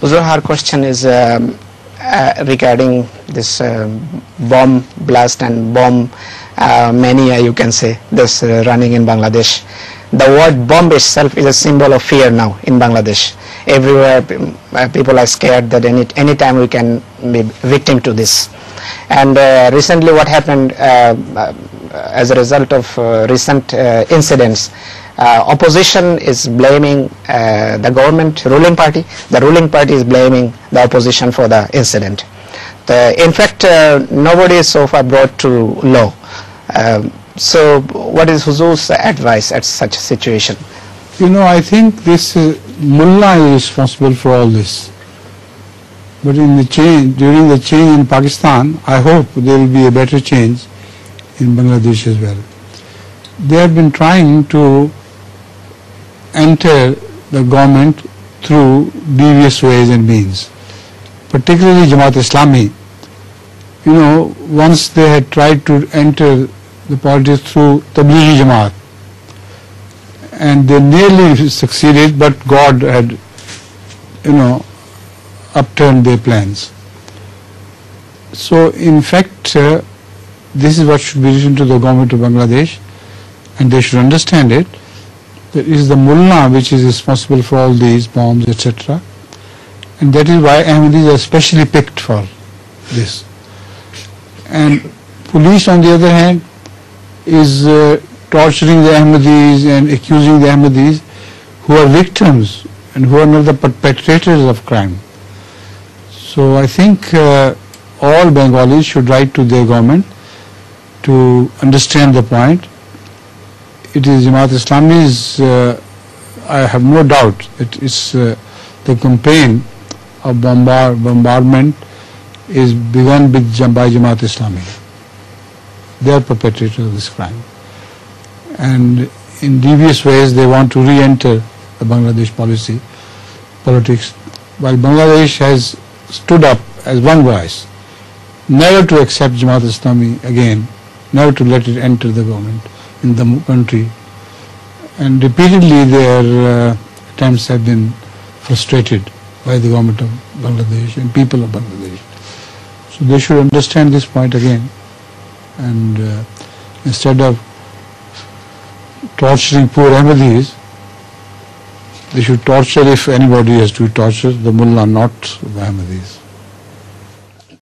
Her question is regarding this bomb blast and bomb mania, you can say, this running in Bangladesh. The word bomb itself is a symbol of fear now in Bangladesh. Everywhere people are scared that any time we can be victim to this. And recently what happened as a result of recent incidents, opposition is blaming the government, ruling party. The ruling party is blaming the opposition for the incident. In fact, nobody is so far brought to law. So what is Huzur's advice at such a situation? I think this mullah is responsible for all this. But during the change in Pakistan, I hope there will be a better change in Bangladesh as well. They have been trying to enter the government through devious ways and means, particularly Jamaat Islami. Once they had tried to enter the politics through Tablighi Jamaat, and they nearly succeeded, but God had, upturned their plans. So in fact, this is what should be written to the government of Bangladesh, and they should understand it, that it is the mullah which is responsible for all these bombs, etc. And that is why Ahmadis are specially picked for this. And police, on the other hand, is torturing the Ahmadis and accusing the Ahmadis who are victims and who are not the perpetrators of crime. So I think all Bengalis should write to their government to understand the point. It is Jamaat Islami's, I have no doubt that it's the campaign of bombardment is begun by Jamaat Islami. They are perpetrators of this crime. And in devious ways they want to re-enter the Bangladesh politics, while Bangladesh has stood up as one voice, never to accept Jamaat Islami again, never to let it enter the government in the country. And repeatedly their attempts have been frustrated by the government of Bangladesh and people of Bangladesh. So they should understand this point again, and instead of torturing poor Ahmadis, they should torture, if anybody has to torture, the mullah, not the Ahmadis.